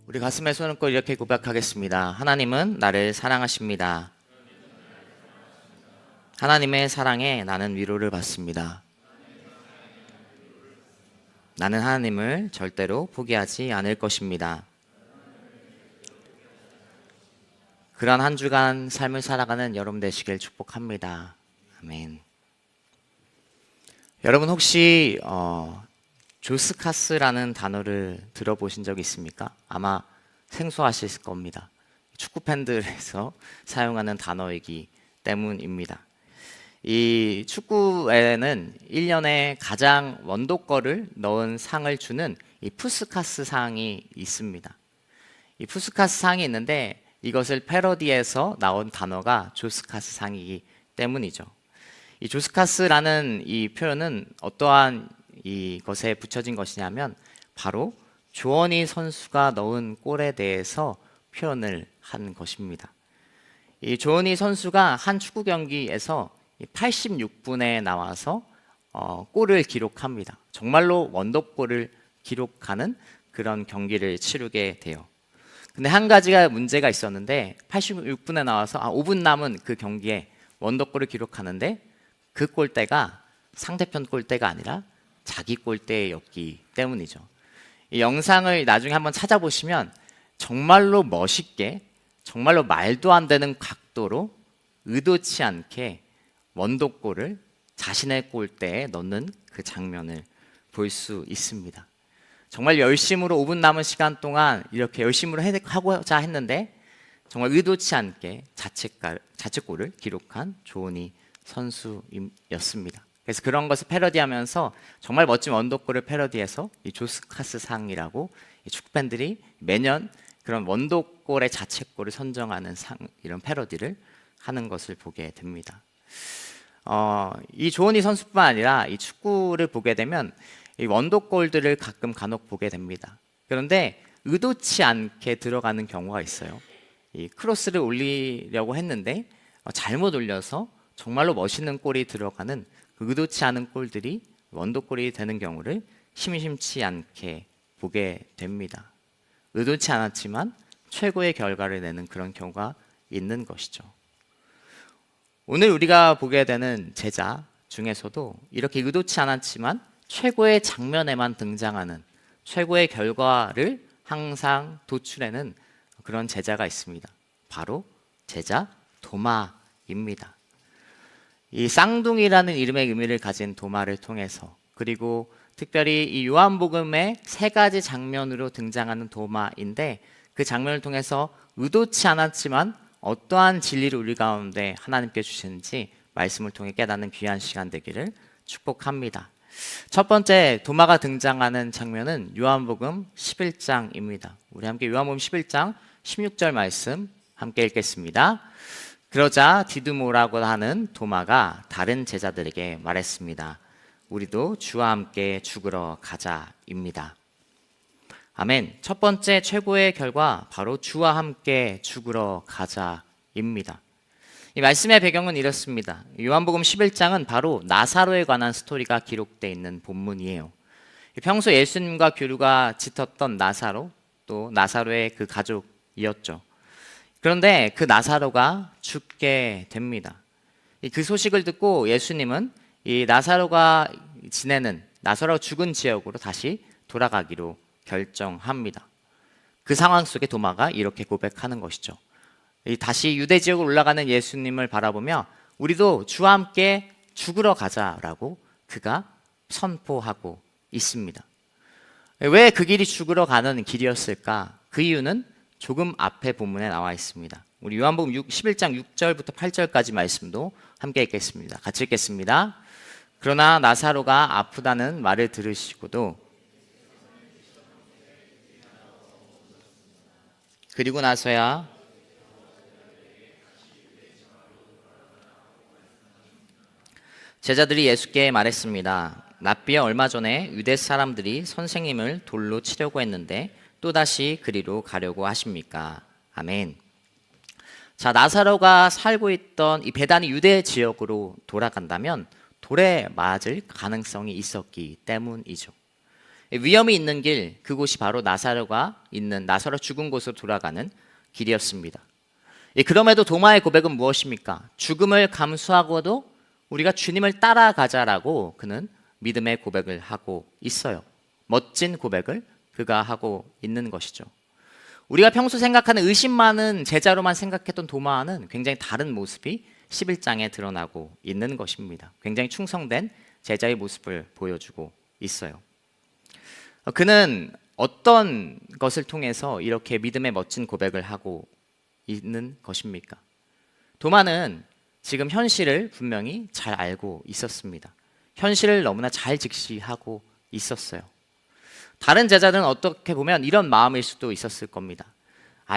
우리 가슴에 손을 얹고 이렇게 고백하겠습니다. 하나님은 나를 사랑하십니다. 하나님의 사랑에 나는 위로를 받습니다. 나는 하나님을 절대로 포기하지 않을 것입니다. 그러한 한 주간 삶을 살아가는 여러분 되시길 축복합니다. 아멘. 여러분 혹시 조스카스라는 단어를 들어보신 적 있습니까? 아마 생소하실 겁니다. 축구 팬들에서 사용하는 단어이기 때문입니다. 이 축구에는 1년에 가장 원도골을 넣은 상을 주는 이 푸스카스 상이 있습니다. 이 푸스카스 상이 있는데 이것을 패러디해서 나온 단어가 조스카스 상이기 때문이죠. 이 조스카스라는 이 표현은 어떠한 이것에 붙여진 것이냐면 바로 조원희 선수가 넣은 골에 대해서 표현을 한 것입니다. 이 조원희 선수가 한 축구 경기에서 86분에 나와서 골을 기록합니다. 정말로 원더골을 기록하는 그런 경기를 치르게 돼요. 근데 한 가지가 문제가 있었는데 86분에 나와서 5분 남은 그 경기에 원더골을 기록하는데 그 골대가 상대편 골대가 아니라 자기 골대였기 때문이죠. 이 영상을 나중에 한번 찾아보시면 정말로 멋있게, 정말로 말도 안 되는 각도로 의도치 않게 원더골을 자신의 골대에 넣는 그 장면을 볼 수 있습니다. 정말 열심으로 5분 남은 시간 동안 이렇게 열심으로 하고자 했는데 정말 의도치 않게 자책골을 기록한 조원희 선수였습니다. 그래서 그런 것을 패러디하면서 정말 멋진 원더골을 패러디해서 이 조스카스 상이라고 축구팬들이 매년 그런 원더골의 자책골을 선정하는 상, 이런 패러디를 하는 것을 보게 됩니다. 이 조원희 선수뿐만 아니라 이 축구를 보게 되면 이 원더골들을 가끔 간혹 보게 됩니다. 그런데 의도치 않게 들어가는 경우가 있어요. 이 크로스를 올리려고 했는데 잘못 올려서 정말로 멋있는 골이 들어가는 그 의도치 않은 골들이 원더골이 되는 경우를 심심치 않게 보게 됩니다. 의도치 않았지만 최고의 결과를 내는 그런 경우가 있는 것이죠. 오늘 우리가 보게 되는 제자 중에서도 이렇게 의도치 않았지만 최고의 장면에만 등장하는 최고의 결과를 항상 도출해내는 그런 제자가 있습니다. 바로 제자 도마입니다. 이 쌍둥이라는 이름의 의미를 가진 도마를 통해서, 그리고 특별히 이 요한복음의 세 가지 장면으로 등장하는 도마인데 그 장면을 통해서 의도치 않았지만 어떠한 진리를 우리 가운데 하나님께 주시는지 말씀을 통해 깨닫는 귀한 시간 되기를 축복합니다. 첫 번째 도마가 등장하는 장면은 요한복음 11장입니다. 우리 함께 요한복음 11장 16절 말씀 함께 읽겠습니다. 그러자 디두모라고 하는 도마가 다른 제자들에게 말했습니다. 우리도 주와 함께 죽으러 가자입니다. 아멘. 첫 번째 최고의 결과 바로 주와 함께 죽으러 가자입니다. 이 말씀의 배경은 이렇습니다. 요한복음 11장은 바로 나사로에 관한 스토리가 기록되어 있는 본문이에요. 평소 예수님과 교류가 짙었던 나사로, 또 나사로의 그 가족이었죠. 그런데 그 나사로가 죽게 됩니다. 그 소식을 듣고 예수님은 이 나사로가 지내는, 나사로가 죽은 지역으로 다시 돌아가기로 결정합니다. 그 상황 속에 도마가 이렇게 고백하는 것이죠. 다시 유대 지역으로 올라가는 예수님을 바라보며 우리도 주와 함께 죽으러 가자라고 그가 선포하고 있습니다. 왜 그 길이 죽으러 가는 길이었을까? 그 이유는 조금 앞에 본문에 나와 있습니다. 우리 요한복음 11장 6절부터 8절까지 말씀도 함께 읽겠습니다. 같이 읽겠습니다. 그러나 나사로가 아프다는 말을 들으시고도 그리고 나서야 제자들이 예수께 말했습니다. 납비에 얼마 전에 유대 사람들이 선생님을 돌로 치려고 했는데 또다시 그리로 가려고 하십니까? 아멘. 자, 나사로가 살고 있던 이 베다니 유대 지역으로 돌아간다면 돌에 맞을 가능성이 있었기 때문이죠. 위험이 있는 길, 그곳이 바로 나사로가 있는 나사로 죽은 곳으로 돌아가는 길이었습니다. 그럼에도 도마의 고백은 무엇입니까? 죽음을 감수하고도 우리가 주님을 따라가자라고 그는 믿음의 고백을 하고 있어요. 멋진 고백을 그가 하고 있는 것이죠. 우리가 평소 생각하는 의심 많은 제자로만 생각했던 도마는 굉장히 다른 모습이 11장에 드러나고 있는 것입니다. 굉장히 충성된 제자의 모습을 보여주고 있어요. 그는 어떤 것을 통해서 이렇게 믿음의 멋진 고백을 하고 있는 것입니까? 도마는 지금 현실을 분명히 잘 알고 있었습니다. 현실을 너무나 잘 직시하고 있었어요. 다른 제자들은 어떻게 보면 이런 마음일 수도 있었을 겁니다.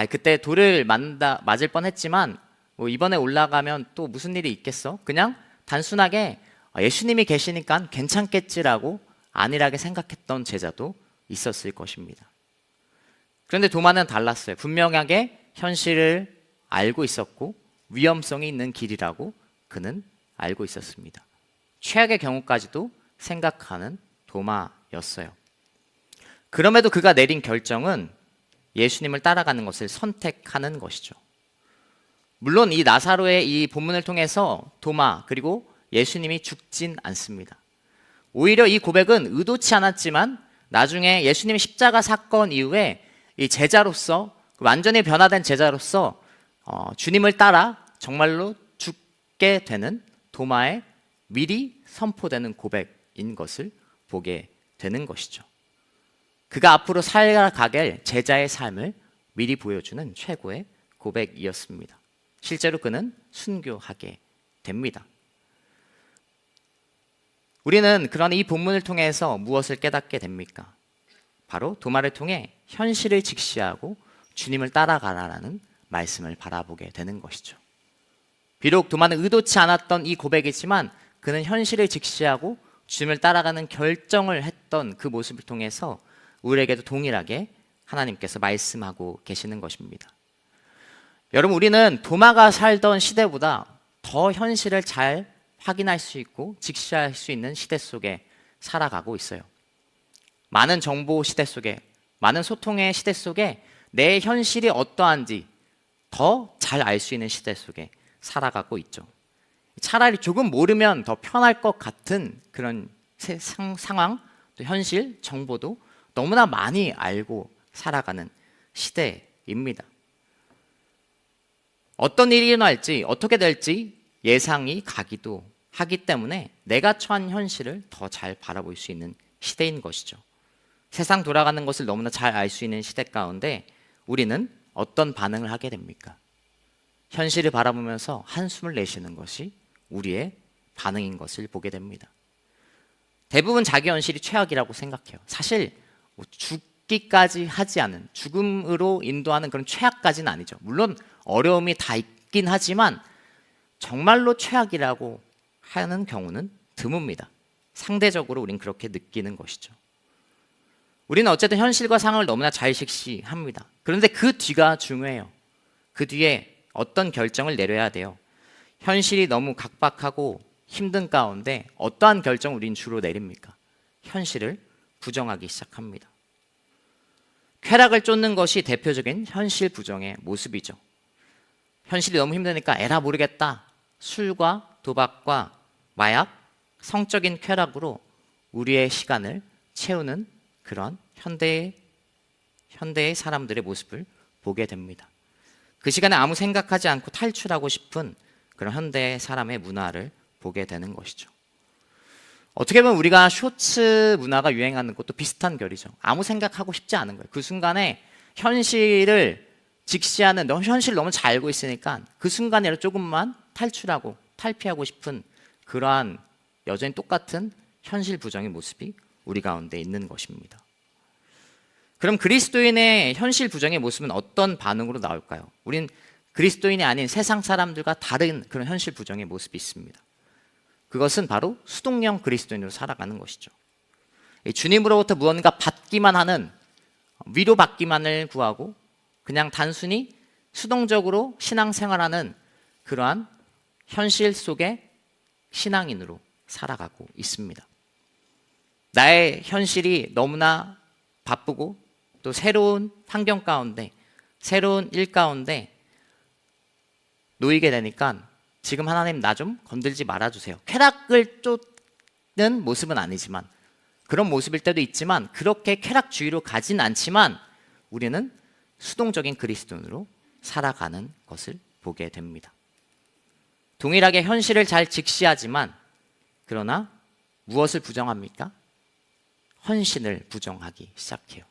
그때 돌을 맞을 뻔했지만 뭐 이번에 올라가면 또 무슨 일이 있겠어? 그냥 단순하게 예수님이 계시니까 괜찮겠지라고 안일하게 생각했던 제자도 있었을 것입니다. 그런데 도마는 달랐어요. 분명하게 현실을 알고 있었고 위험성이 있는 길이라고 그는 알고 있었습니다. 최악의 경우까지도 생각하는 도마였어요. 그럼에도 그가 내린 결정은 예수님을 따라가는 것을 선택하는 것이죠. 물론 이 나사로의 이 본문을 통해서 도마 그리고 예수님이 죽진 않습니다. 오히려 이 고백은 의도치 않았지만 나중에 예수님의 십자가 사건 이후에 이 제자로서 완전히 변화된 제자로서 주님을 따라 정말로 죽게 되는 도마의 미리 선포되는 고백인 것을 보게 되는 것이죠. 그가 앞으로 살아가길 제자의 삶을 미리 보여주는 최고의 고백이었습니다. 실제로 그는 순교하게 됩니다. 우리는 그런 이 본문을 통해서 무엇을 깨닫게 됩니까? 바로 도마를 통해 현실을 직시하고 주님을 따라가라는 말씀을 바라보게 되는 것이죠. 비록 도마는 의도치 않았던 이 고백이지만 그는 현실을 직시하고 주님을 따라가는 결정을 했던 그 모습을 통해서 우리에게도 동일하게 하나님께서 말씀하고 계시는 것입니다. 여러분, 우리는 도마가 살던 시대보다 더 현실을 잘 확인할 수 있고 직시할 수 있는 시대 속에 살아가고 있어요. 많은 정보 시대 속에, 많은 소통의 시대 속에 내 현실이 어떠한지 더 잘 알 수 있는 시대 속에 살아가고 있죠. 차라리 조금 모르면 더 편할 것 같은 그런 상황, 또 현실, 정보도 너무나 많이 알고 살아가는 시대입니다. 어떤 일이 일어날지, 어떻게 될지 예상이 가기도 하기 때문에 내가 처한 현실을 더 잘 바라볼 수 있는 시대인 것이죠. 세상 돌아가는 것을 너무나 잘 알 수 있는 시대 가운데 우리는 어떤 반응을 하게 됩니까? 현실을 바라보면서 한숨을 내쉬는 것이 우리의 반응인 것을 보게 됩니다. 대부분 자기 현실이 최악이라고 생각해요. 사실 죽기까지 하지 않은, 죽음으로 인도하는 그런 최악까지는 아니죠. 물론 어려움이 다 있긴 하지만 정말로 최악이라고 하는 경우는 드뭅니다. 상대적으로 우린 그렇게 느끼는 것이죠. 우리는 어쨌든 현실과 상황을 너무나 잘 직시합니다. 그런데 그 뒤가 중요해요. 그 뒤에 어떤 결정을 내려야 돼요. 현실이 너무 각박하고 힘든 가운데 어떠한 결정을 우린 주로 내립니까? 현실을 부정하기 시작합니다. 쾌락을 쫓는 것이 대표적인 현실 부정의 모습이죠. 현실이 너무 힘드니까 에라 모르겠다. 술과 도박과 마약, 성적인 쾌락으로 우리의 시간을 채우는 그런 현대의 사람들의 모습을 보게 됩니다. 그 시간에 아무 생각하지 않고 탈출하고 싶은 그런 현대의 사람의 문화를 보게 되는 것이죠. 어떻게 보면 우리가 쇼츠 문화가 유행하는 것도 비슷한 결이죠. 아무 생각하고 싶지 않은 거예요. 그 순간에 현실을 직시하는, 현실을 너무 잘 알고 있으니까 그 순간에 조금만 탈출하고 탈피하고 싶은 그러한 여전히 똑같은 현실 부정의 모습이 우리 가운데 있는 것입니다. 그럼 그리스도인의 현실 부정의 모습은 어떤 반응으로 나올까요? 우린 그리스도인이 아닌 세상 사람들과 다른 그런 현실 부정의 모습이 있습니다. 그것은 바로 수동형 그리스도인으로 살아가는 것이죠. 주님으로부터 무언가 받기만 하는, 위로받기만을 구하고 그냥 단순히 수동적으로 신앙생활하는 그러한 현실 속의 신앙인으로 살아가고 있습니다. 나의 현실이 너무나 바쁘고 또 새로운 환경 가운데, 새로운 일 가운데 놓이게 되니까 지금 하나님 나 좀 건들지 말아주세요. 쾌락을 쫓는 모습은 아니지만, 그런 모습일 때도 있지만 그렇게 쾌락주의로 가진 않지만 우리는 수동적인 그리스도인으로 살아가는 것을 보게 됩니다. 동일하게 현실을 잘 직시하지만 그러나 무엇을 부정합니까? 헌신을 부정하기 시작해요.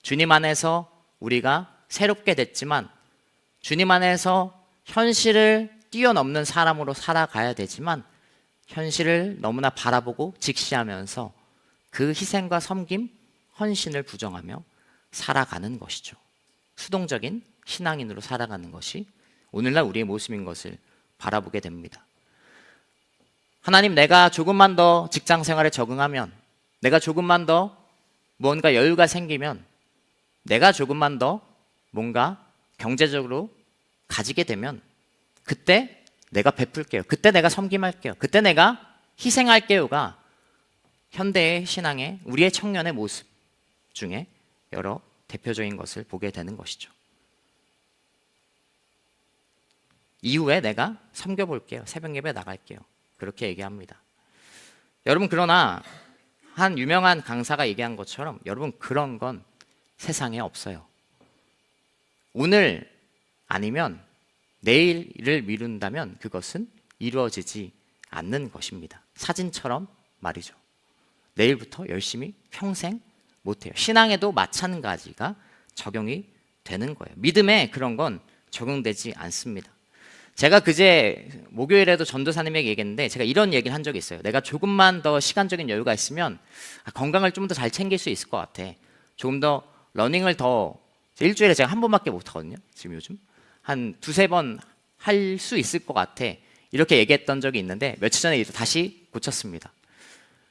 주님 안에서 우리가 새롭게 됐지만 주님 안에서 현실을 뛰어넘는 사람으로 살아가야 되지만 현실을 너무나 바라보고 직시하면서 그 희생과 섬김, 헌신을 부정하며 살아가는 것이죠. 수동적인 신앙인으로 살아가는 것이 오늘날 우리의 모습인 것을 바라보게 됩니다. 하나님, 내가 조금만 더 직장 생활에 적응하면, 내가 조금만 더 뭔가 여유가 생기면, 내가 조금만 더 뭔가 경제적으로 가지게 되면 그때 내가 베풀게요. 그때 내가 섬김할게요. 그때 내가 희생할게요가 현대의 신앙의 우리의 청년의 모습 중에 여러 대표적인 것을 보게 되는 것이죠. 이후에 내가 섬겨볼게요. 새벽 예배 나갈게요. 그렇게 얘기합니다. 여러분, 그러나 한 유명한 강사가 얘기한 것처럼 여러분, 그런 건 세상에 없어요. 오늘 아니면 내일을 미룬다면 그것은 이루어지지 않는 것입니다. 사진처럼 말이죠. 내일부터 열심히 평생 못해요. 신앙에도 마찬가지가 적용이 되는 거예요. 믿음에 그런 건 적용되지 않습니다. 제가 그제 목요일에도 전도사님에게 얘기했는데 제가 이런 얘기를 한 적이 있어요. 내가 조금만 더 시간적인 여유가 있으면 건강을 좀 더 잘 챙길 수 있을 것 같아. 조금 더 러닝을 더, 일주일에 제가 한 번밖에 못 하거든요. 지금 요즘 한 두세 번 할 수 있을 것 같아. 이렇게 얘기했던 적이 있는데 며칠 전에 다시 고쳤습니다.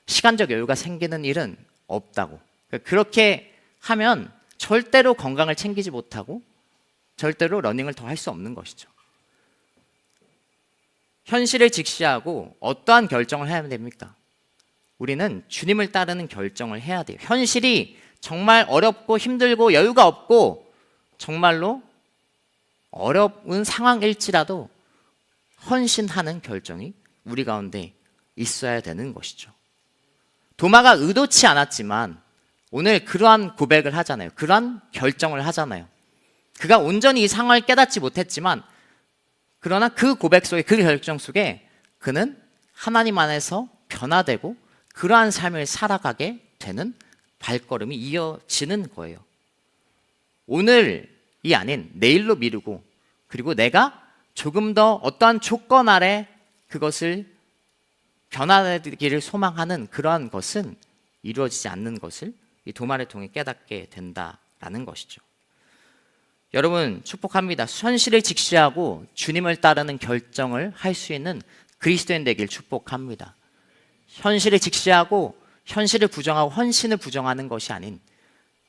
시간적 여유가 생기는 일은 없다고. 그렇게 하면 절대로 건강을 챙기지 못하고 절대로 러닝을 더 할 수 없는 것이죠. 현실을 직시하고 어떠한 결정을 해야 됩니까? 우리는 주님을 따르는 결정을 해야 돼요. 현실이 정말 어렵고 힘들고 여유가 없고 정말로 어려운 상황일지라도 헌신하는 결정이 우리 가운데 있어야 되는 것이죠. 도마가 의도치 않았지만 오늘 그러한 고백을 하잖아요. 그러한 결정을 하잖아요. 그가 온전히 이 상황을 깨닫지 못했지만 그러나 그 고백 속에, 그 결정 속에 그는 하나님 안에서 변화되고 그러한 삶을 살아가게 되는 발걸음이 이어지는 거예요. 오늘이 아닌 내일로 미루고, 그리고 내가 조금 더 어떠한 조건 아래 그것을 변화되기를 소망하는 그러한 것은 이루어지지 않는 것을 이 도마를 통해 깨닫게 된다라는 것이죠. 여러분, 축복합니다. 현실을 직시하고 주님을 따르는 결정을 할 수 있는 그리스도인 되길 축복합니다. 현실을 직시하고 현실을 부정하고 헌신을 부정하는 것이 아닌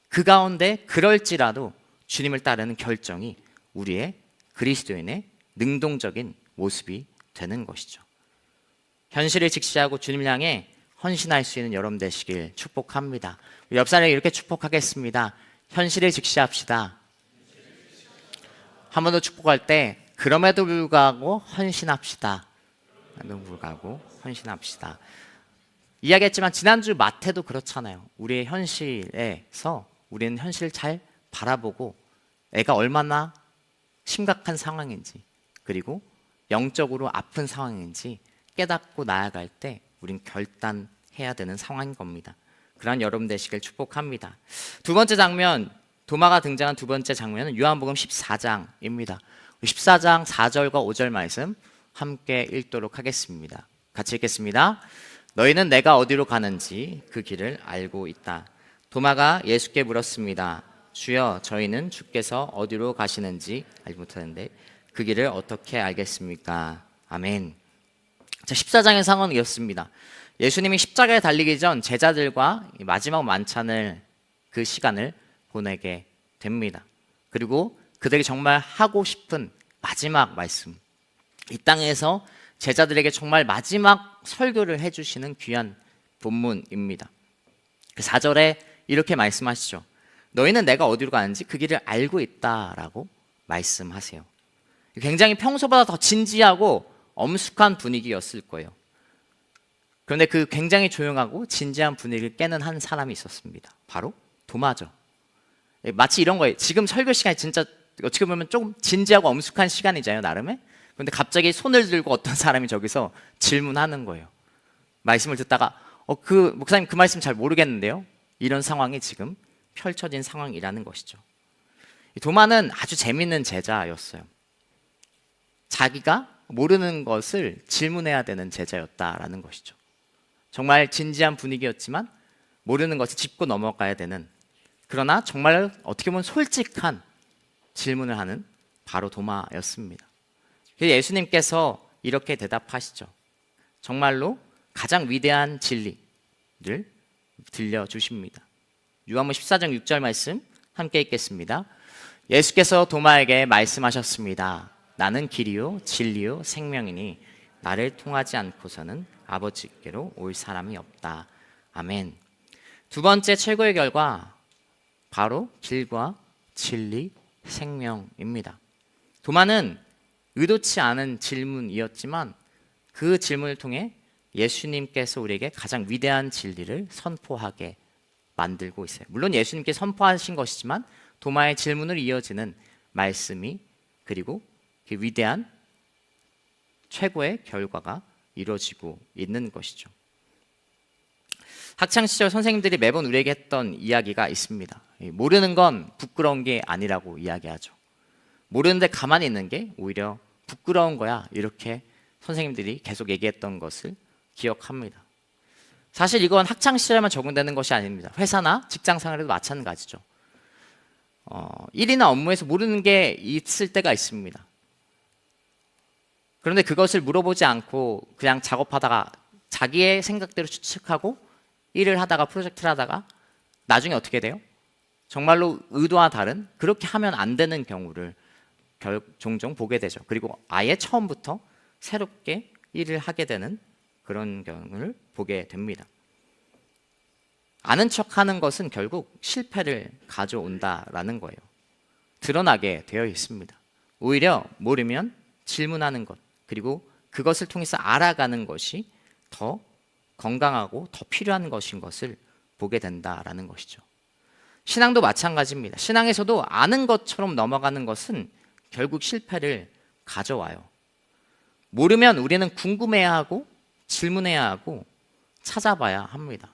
그 가운데 그럴지라도 주님을 따르는 결정이 우리의 그리스도인의 능동적인 모습이 되는 것이죠. 현실을 직시하고 주님을 향해 헌신할 수 있는 여러분 되시길 축복합니다. 옆 사람에게 이렇게 축복하겠습니다. 현실을 직시합시다. 한 번 더 축복할 때 그럼에도 불구하고 헌신합시다. 헌신합시다. 이야기했지만 지난주 마태도 그렇잖아요. 우리의 현실에서 우리는 현실을 잘 바라보고 애가 얼마나 심각한 상황인지, 그리고 영적으로 아픈 상황인지 깨닫고 나아갈 때 우린 결단해야 되는 상황인 겁니다. 그러한 여러분 되시길 축복합니다. 두 번째 장면, 도마가 등장한 두 번째 장면은 요한복음 14장입니다. 14장 4절과 5절 말씀 함께 읽도록 하겠습니다. 같이 읽겠습니다. 너희는 내가 어디로 가는지 그 길을 알고 있다. 도마가 예수께 물었습니다. 주여, 저희는 주께서 어디로 가시는지 알지 못하는데 그 길을 어떻게 알겠습니까? 아멘. 자, 14장의 상황은 이렇습니다. 예수님이 십자가에 달리기 전 제자들과 마지막 만찬을, 그 시간을 보내게 됩니다. 그리고 그들이 정말 하고 싶은 마지막 말씀, 이 땅에서 제자들에게 정말 마지막 설교를 해주시는 귀한 본문입니다. 그 4절에 이렇게 말씀하시죠. 너희는 내가 어디로 가는지 그 길을 알고 있다라고 말씀하세요. 굉장히 평소보다 더 진지하고 엄숙한 분위기였을 거예요. 그런데 그 굉장히 조용하고 진지한 분위기를 깨는 한 사람이 있었습니다. 바로 도마죠. 마치 이런 거예요. 지금 설교 시간이 진짜 어떻게 보면 조금 진지하고 엄숙한 시간이잖아요, 나름의. 그런데 갑자기 손을 들고 어떤 사람이 저기서 질문하는 거예요. 말씀을 듣다가 목사님 그 말씀 잘 모르겠는데요. 이런 상황이 지금 펼쳐진 상황이라는 것이죠. 도마는 아주 재밌는 제자였어요. 자기가 모르는 것을 질문해야 되는 제자였다라는 것이죠. 정말 진지한 분위기였지만 모르는 것을 짚고 넘어가야 되는, 그러나 정말 어떻게 보면 솔직한 질문을 하는 바로 도마였습니다. 그래서 예수님께서 이렇게 대답하시죠. 정말로 가장 위대한 진리를 들려주십니다. 요한복음 14장 6절 말씀 함께 읽겠습니다. 예수께서 도마에게 말씀하셨습니다. 나는 길이요 진리요 생명이니 나를 통하지 않고서는 아버지께로 올 사람이 없다. 아멘. 두 번째 최고의 결과, 바로 길과 진리, 생명입니다. 도마는 의도치 않은 질문이었지만 그 질문을 통해 예수님께서 우리에게 가장 위대한 진리를 선포하게 만들고 있어요. 물론 예수님께 선포하신 것이지만 도마의 질문으로 이어지는 말씀이, 그리고 그 위대한 최고의 결과가 이루어지고 있는 것이죠. 학창시절 선생님들이 매번 우리에게 했던 이야기가 있습니다. 모르는 건 부끄러운 게 아니라고 이야기하죠. 모르는데 가만히 있는 게 오히려 부끄러운 거야, 이렇게 선생님들이 계속 얘기했던 것을 기억합니다. 사실 이건 학창시절에만 적용되는 것이 아닙니다. 회사나 직장생활에도 마찬가지죠. 일이나 업무에서 모르는 게 있을 때가 있습니다. 그런데 그것을 물어보지 않고 그냥 작업하다가 자기의 생각대로 추측하고 일을 하다가 프로젝트를 하다가 나중에 어떻게 돼요? 정말로 의도와 다른, 그렇게 하면 안 되는 경우를 종종 보게 되죠. 그리고 아예 처음부터 새롭게 일을 하게 되는 그런 경우를 보게 됩니다. 아는 척하는 것은 결국 실패를 가져온다라는 거예요. 드러나게 되어 있습니다. 오히려 모르면 질문하는 것, 그리고 그것을 통해서 알아가는 것이 더 건강하고 더 필요한 것인 것을 보게 된다라는 것이죠. 신앙도 마찬가지입니다. 신앙에서도 아는 것처럼 넘어가는 것은 결국 실패를 가져와요. 모르면 우리는 궁금해야 하고 질문해야 하고 찾아봐야 합니다.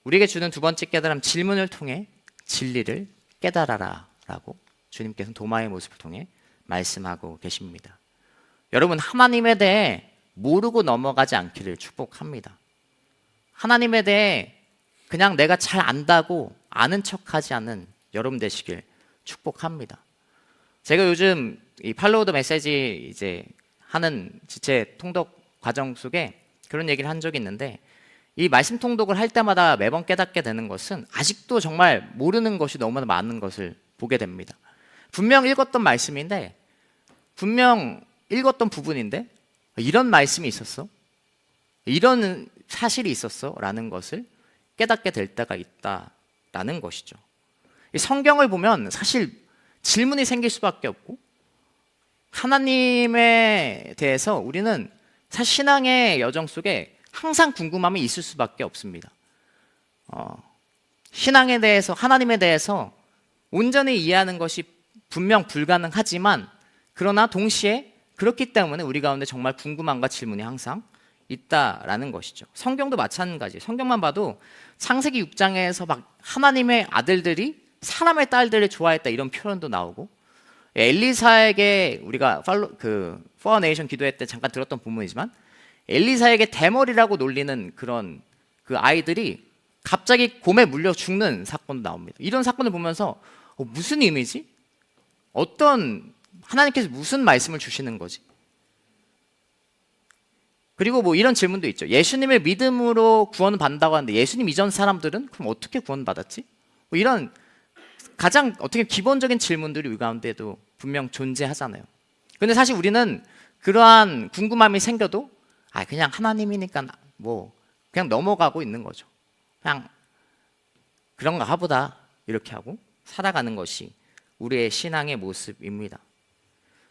우리에게 주는 두 번째 깨달음, 질문을 통해 진리를 깨달아라 라고 주님께서는 도마의 모습을 통해 말씀하고 계십니다. 여러분, 하나님에 대해 모르고 넘어가지 않기를 축복합니다. 하나님에 대해 그냥 내가 잘 안다고 아는 척하지 않는 여러분 되시길 축복합니다. 제가 요즘 이 팔로우 더 메시지 이제 하는 지체 통독 과정 속에 그런 얘기를 한 적이 있는데, 이 말씀 통독을 할 때마다 매번 깨닫게 되는 것은 아직도 정말 모르는 것이 너무나 많은 것을 보게 됩니다. 분명 읽었던 말씀인데, 분명 읽었던 부분인데 이런 말씀이 있었어? 이런 사실이 있었어? 라는 것을 깨닫게 될 때가 있다라는 것이죠. 성경을 보면 사실 질문이 생길 수밖에 없고, 하나님에 대해서 우리는 사실 신앙의 여정 속에 항상 궁금함이 있을 수밖에 없습니다. 신앙에 대해서, 하나님에 대해서 온전히 이해하는 것이 분명 불가능하지만, 그러나 동시에 그렇기 때문에 우리 가운데 정말 궁금함과 질문이 항상 있다라는 것이죠. 성경도 마찬가지예요. 성경만 봐도 창세기 6장에서 막 하나님의 아들들이 사람의 딸들을 좋아했다 이런 표현도 나오고, 엘리사에게 우리가 포어 네이션 기도회 때 잠깐 들었던 부분이지만, 엘리사에게 대머리라고 놀리는 그런 그 아이들이 갑자기 곰에 물려 죽는 사건도 나옵니다. 이런 사건을 보면서 무슨 의미지? 하나님께서 무슨 말씀을 주시는 거지? 그리고 뭐 이런 질문도 있죠. 예수님을 믿음으로 구원을 받는다고 하는데 예수님 이전 사람들은 그럼 어떻게 구원받았지? 뭐 이런 가장 어떻게 기본적인 질문들이 우리 가운데도 분명 존재하잖아요. 근데 사실 우리는 그러한 궁금함이 생겨도 그냥 하나님이니까 뭐 그냥 넘어가고 있는 거죠. 그냥 그런가 하보다 이렇게 하고 살아가는 것이 우리의 신앙의 모습입니다.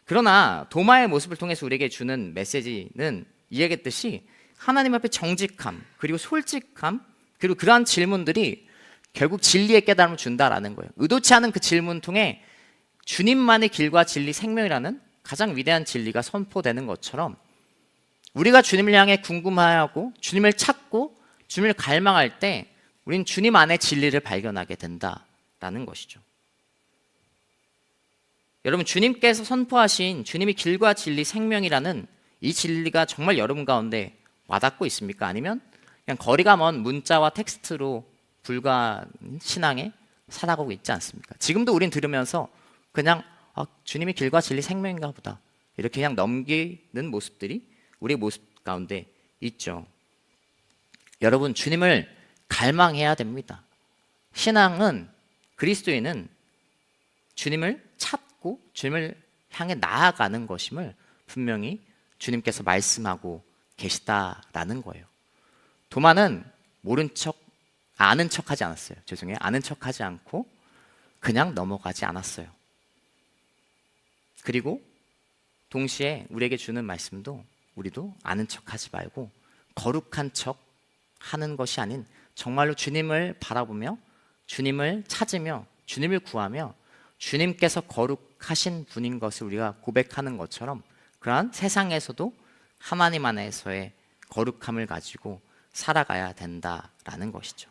그러나 도마의 모습을 통해서 우리에게 주는 메시지는 이야기했듯이 하나님 앞에 정직함, 그리고 솔직함, 그리고 그러한 질문들이 결국 진리의 깨달음을 준다라는 거예요. 의도치 않은 그 질문 통해 주님만의 길과 진리, 생명이라는 가장 위대한 진리가 선포되는 것처럼 우리가 주님을 향해 궁금해하고 주님을 찾고 주님을 갈망할 때 우리는 주님 안에 진리를 발견하게 된다라는 것이죠. 여러분, 주님께서 선포하신 주님이 길과 진리, 생명이라는 이 진리가 정말 여러분 가운데 와닿고 있습니까? 아니면 그냥 거리가 먼 문자와 텍스트로 불과한 신앙에 살아가고 있지 않습니까? 지금도 우린 들으면서 그냥 주님이 길과 진리, 생명인가 보다 이렇게 그냥 넘기는 모습들이 우리의 모습 가운데 있죠. 여러분, 주님을 갈망해야 됩니다. 신앙은, 그리스도인은 주님을 찾고 주님을 향해 나아가는 것임을 분명히 주님께서 말씀하고 계시다라는 거예요. 도마는 아는 척하지 않았어요. 죄송해요. 아는 척하지 않고 그냥 넘어가지 않았어요. 그리고 동시에 우리에게 주는 말씀도 우리도 아는 척하지 말고 거룩한 척 하는 것이 아닌 정말로 주님을 바라보며 주님을 찾으며 주님을 구하며 주님께서 거룩하신 분인 것을 우리가 고백하는 것처럼 그러한 세상에서도 하나님 안에서의 거룩함을 가지고 살아가야 된다라는 것이죠.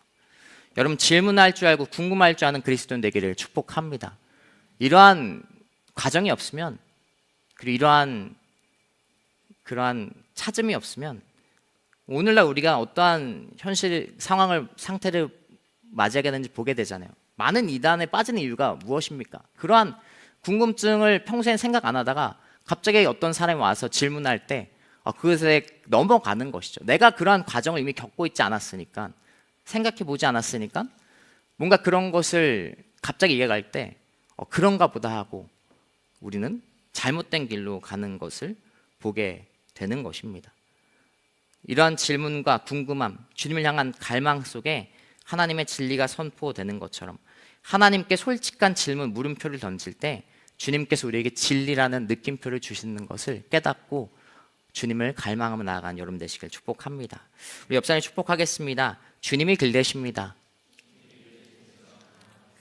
여러분, 질문할 줄 알고 궁금할 줄 아는 그리스도인 되기를 축복합니다. 이러한 과정이 없으면, 그리고 그러한 찾음이 없으면 오늘날 우리가 어떠한 현실 상태를 맞이하게 되는지 보게 되잖아요. 많은 이단에 빠지는 이유가 무엇입니까? 그러한 궁금증을 평소에 생각 안 하다가 갑자기 어떤 사람이 와서 질문할 때 그것에 넘어가는 것이죠. 내가 그러한 과정을 이미 겪고 있지 않았으니까, 생각해 보지 않았으니까 뭔가 그런 것을 갑자기 이해할 때 그런가 보다 하고 우리는 잘못된 길로 가는 것을 보게 되는 것입니다. 이러한 질문과 궁금함, 주님을 향한 갈망 속에 하나님의 진리가 선포되는 것처럼 하나님께 솔직한 질문, 물음표를 던질 때 주님께서 우리에게 진리라는 느낌표를 주시는 것을 깨닫고 주님을 갈망하며 나아가는 여러분 되시길 축복합니다. 우리 옆 사람이 축복하겠습니다. 주님이 길 되십니다.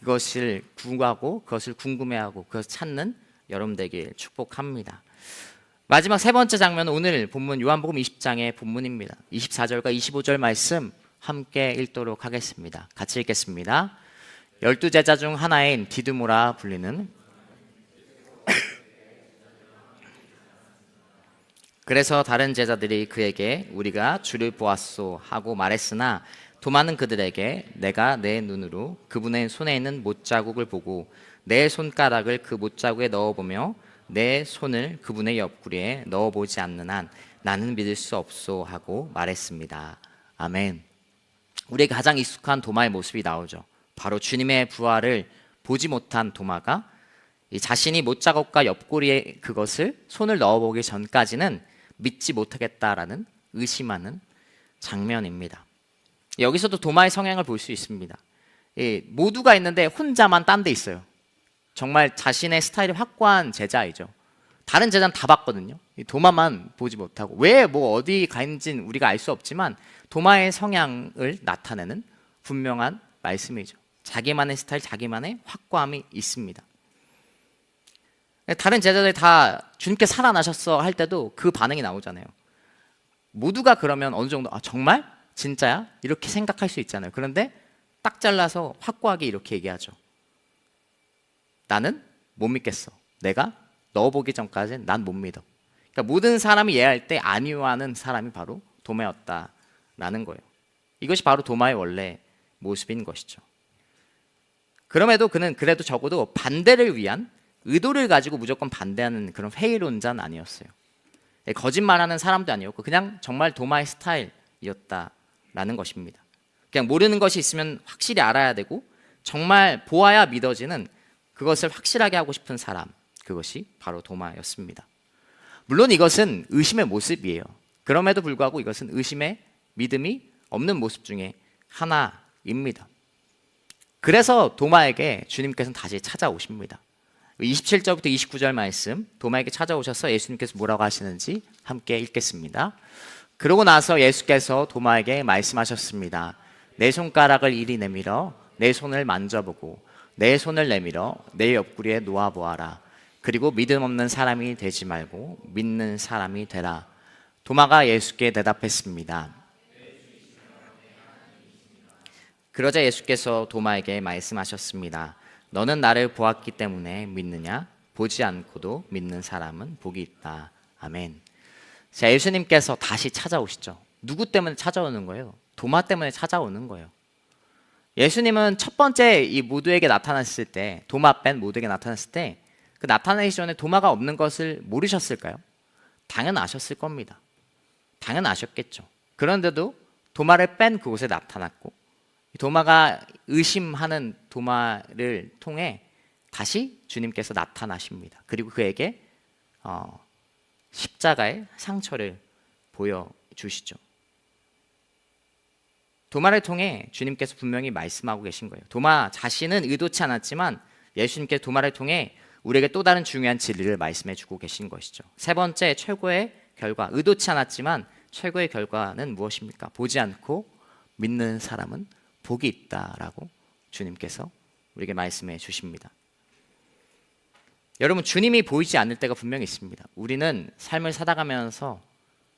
그것을 구하고 그것을 궁금해하고 그것을 찾는 여러분 되길 축복합니다. 마지막 세 번째 장면은 오늘 본문 요한복음 20장의 본문입니다. 24절과 25절 말씀 함께 읽도록 하겠습니다. 같이 읽겠습니다. 12제자 중 하나인 디두모라 불리는 그래서 다른 제자들이 그에게 우리가 주를 보았소 하고 말했으나 도마는 그들에게 내가 내 눈으로 그분의 손에 있는 못자국을 보고 내 손가락을 그 못자국에 넣어보며 내 손을 그분의 옆구리에 넣어보지 않는 한 나는 믿을 수 없소 하고 말했습니다. 아멘. 우리에게 가장 익숙한 도마의 모습이 나오죠. 바로 주님의 부활을 보지 못한 도마가 자신이 못자국과 옆구리에 그것을 손을 넣어보기 전까지는 믿지 못하겠다라는 의심하는 장면입니다. 여기서도 도마의 성향을 볼 수 있습니다. 모두가 있는데 혼자만 딴 데 있어요. 정말 자신의 스타일이 확고한 제자이죠. 다른 제자는 다 봤거든요. 도마만 보지 못하고 왜 어디 가 있는지는 우리가 알 수 없지만 도마의 성향을 나타내는 분명한 말씀이죠. 자기만의 스타일, 자기만의 확고함이 있습니다. 다른 제자들이 다 주님께 살아나셨어 할 때도 그 반응이 나오잖아요. 모두가 그러면 어느 정도 정말? 진짜야? 이렇게 생각할 수 있잖아요. 그런데 딱 잘라서 확고하게 이렇게 얘기하죠. 나는 못 믿겠어. 내가 넣어보기 전까지는 난 못 믿어. 그러니까 모든 사람이 이해할 때 아니요하는 사람이 바로 도마였다라는 거예요. 이것이 바로 도마의 원래 모습인 것이죠. 그럼에도 그는 그래도 적어도 반대를 위한 의도를 가지고 무조건 반대하는 그런 회의론자는 아니었어요. 거짓말하는 사람도 아니었고 그냥 정말 도마의 스타일이었다라는 것입니다. 그냥 모르는 것이 있으면 확실히 알아야 되고 정말 보아야 믿어지는 그것을 확실하게 하고 싶은 사람, 그것이 바로 도마였습니다. 물론 이것은 의심의 모습이에요. 그럼에도 불구하고 이것은 의심의 믿음이 없는 모습 중에 하나인 입니다. 그래서 도마에게 주님께서는 다시 찾아오십니다. 27절부터 29절 말씀, 도마에게 찾아오셔서 예수님께서 뭐라고 하시는지 함께 읽겠습니다. 그러고 나서 예수께서 도마에게 말씀하셨습니다. 내 손가락을 이리 내밀어 내 손을 만져보고 내 손을 내밀어 내 옆구리에 놓아보아라. 그리고 믿음 없는 사람이 되지 말고 믿는 사람이 되라. 도마가 예수께 대답했습니다. 그러자 예수께서 도마에게 말씀하셨습니다. 너는 나를 보았기 때문에 믿느냐? 보지 않고도 믿는 사람은 복이 있다. 아멘. 자, 예수님께서 다시 찾아오시죠. 누구 때문에 찾아오는 거예요? 도마 때문에 찾아오는 거예요. 예수님은 첫 번째 이 모두에게 나타났을 때, 도마 뺀 모두에게 나타났을 때 그 나타나기 전에 도마가 없는 것을 모르셨을까요? 당연 아셨을 겁니다. 당연 아셨겠죠. 그런데도 도마를 뺀 그곳에 나타났고, 도마가 의심하는 도마를 통해 다시 주님께서 나타나십니다. 그리고 그에게 십자가의 상처를 보여주시죠. 도마를 통해 주님께서 분명히 말씀하고 계신 거예요. 도마 자신은 의도치 않았지만 예수님께서 도마를 통해 우리에게 또 다른 중요한 진리를 말씀해 주고 계신 것이죠. 세 번째, 최고의 결과, 의도치 않았지만 최고의 결과는 무엇입니까? 보지 않고 믿는 사람은 복이 있다라고 주님께서 우리에게 말씀해 주십니다. 여러분, 주님이 보이지 않을 때가 분명히 있습니다. 우리는 삶을 살아가면서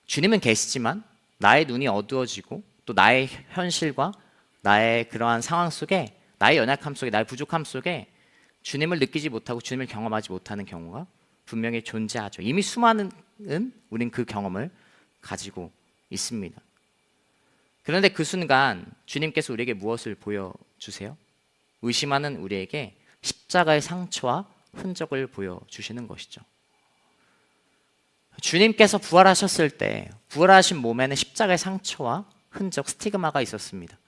주님은 계시지만 나의 눈이 어두워지고 또 나의 현실과 나의 그러한 상황 속에, 나의 연약함 속에, 나의 부족함 속에 주님을 느끼지 못하고 주님을 경험하지 못하는 경우가 분명히 존재하죠. 이미 수많은 우린 그 경험을 가지고 있습니다. 그런데 그 순간 주님께서 우리에게 무엇을 보여주세요? 의심하는 우리에게 십자가의 상처와 흔적을 보여주시는 것이죠. 주님께서 부활하셨을 때 부활하신 몸에는 십자가의 상처와 흔적, 스티그마가 있었습니다.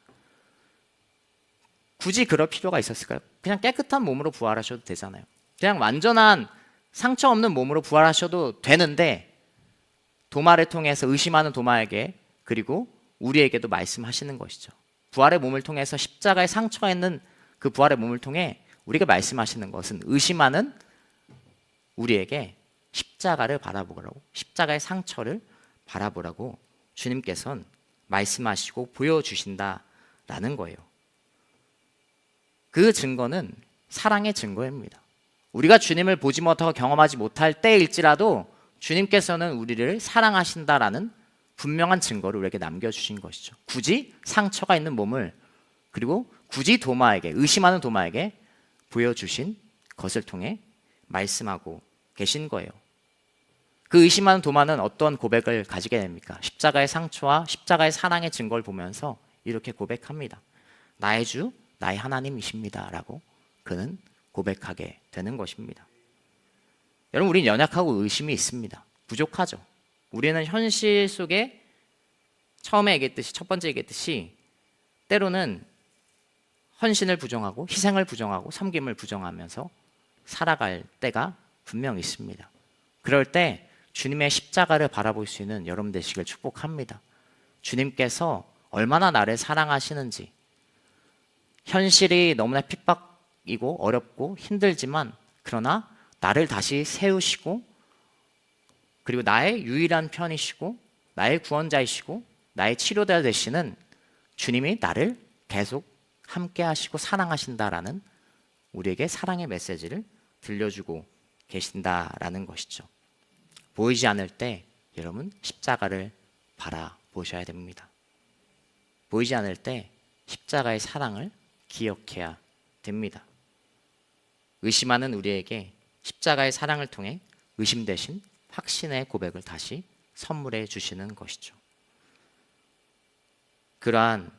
굳이 그럴 필요가 있었을까요? 그냥 깨끗한 몸으로 부활하셔도 되잖아요. 그냥 완전한 상처 없는 몸으로 부활하셔도 되는데, 도마를 통해서 의심하는 도마에게, 그리고 우리에게도 말씀하시는 것이죠. 부활의 몸을 통해서 십자가의 상처가 있는 그 부활의 몸을 통해 우리에게 말씀하시는 것은 의심하는 우리에게 십자가를 바라보라고, 십자가의 상처를 바라보라고 주님께서는 말씀하시고 보여주신다라는 거예요. 그 증거는 사랑의 증거입니다. 우리가 주님을 보지 못하고 경험하지 못할 때일지라도 주님께서는 우리를 사랑하신다라는 분명한 증거를 우리에게 남겨주신 것이죠. 굳이 상처가 있는 몸을, 그리고 굳이 도마에게, 의심하는 도마에게 보여주신 것을 통해 말씀하고 계신 거예요. 그 의심하는 도마는 어떤 고백을 가지게 됩니까? 십자가의 상처와 십자가의 사랑의 증거를 보면서 이렇게 고백합니다. 나의 주, 나의 하나님이십니다 라고 그는 고백하게 되는 것입니다. 여러분, 우리는 연약하고 의심이 있습니다. 부족하죠. 우리는 현실 속에 처음에 얘기했듯이, 첫 번째 얘기했듯이 때로는 헌신을 부정하고 희생을 부정하고 섬김을 부정하면서 살아갈 때가 분명 있습니다. 그럴 때 주님의 십자가를 바라볼 수 있는 여러분 되시길 축복합니다. 주님께서 얼마나 나를 사랑하시는지, 현실이 너무나 핍박이고 어렵고 힘들지만 그러나 나를 다시 세우시고, 그리고 나의 유일한 편이시고 나의 구원자이시고 나의 치료자 되시는 주님이 나를 계속 함께 하시고 사랑하신다라는 우리에게 사랑의 메시지를 들려주고 계신다라는 것이죠. 보이지 않을 때 여러분 십자가를 바라보셔야 됩니다. 보이지 않을 때 십자가의 사랑을 기억해야 됩니다. 의심하는 우리에게 십자가의 사랑을 통해 의심 대신 확신의 고백을 다시 선물해 주시는 것이죠. 그러한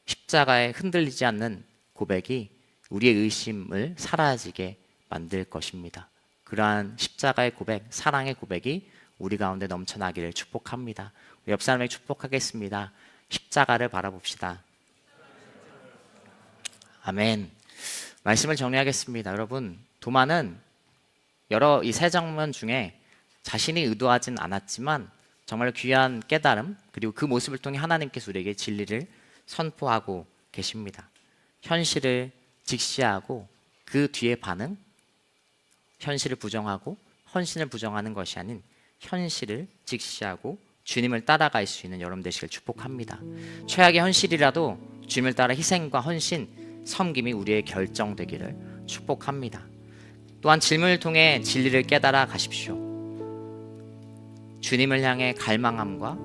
십자가에 흔들리지 않는 고백이 우리의 의심을 사라지게 만들 것입니다. 그러한 십자가의 고백, 사랑의 고백이 우리 가운데 넘쳐나기를 축복합니다. 옆 사람에게 축복하겠습니다. 십자가를 바라봅시다. 아멘. 말씀을 정리하겠습니다. 여러분, 도마는 여러 이 세 장면 중에 자신이 의도하진 않았지만 정말 귀한 깨달음, 그리고 그 모습을 통해 하나님께서 우리에게 진리를 선포하고 계십니다. 현실을 직시하고 그 뒤에 반응, 현실을 부정하고 헌신을 부정하는 것이 아닌 현실을 직시하고 주님을 따라갈 수 있는 여러분 되시길 축복합니다. 최악의 현실이라도 주님을 따라 희생과 헌신, 섬김이 우리의 결정되기를 축복합니다. 또한 질문을 통해 진리를 깨달아 가십시오. 주님을 향해 갈망함과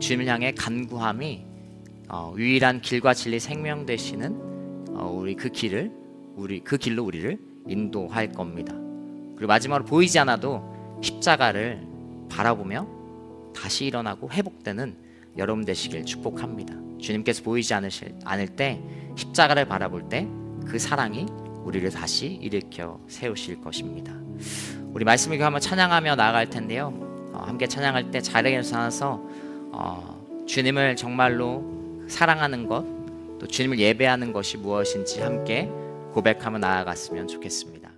주님을 향해 간구함이 유일한 길과 진리 생명 되시는 우리 그 길로 우리를 인도할 겁니다. 그리고 마지막으로 보이지 않아도 십자가를 바라보며 다시 일어나고 회복되는 여러분 되시길 축복합니다. 주님께서 보이지 않을 때 십자가를 바라볼 때 그 사랑이 우리를 다시 일으켜 세우실 것입니다. 우리 말씀을 한번 찬양하며 나아갈 텐데요. 함께 찬양할 때 자리에 일어나서 주님을 정말로 사랑하는 것, 또 주님을 예배하는 것이 무엇인지 함께 고백하며 나아갔으면 좋겠습니다.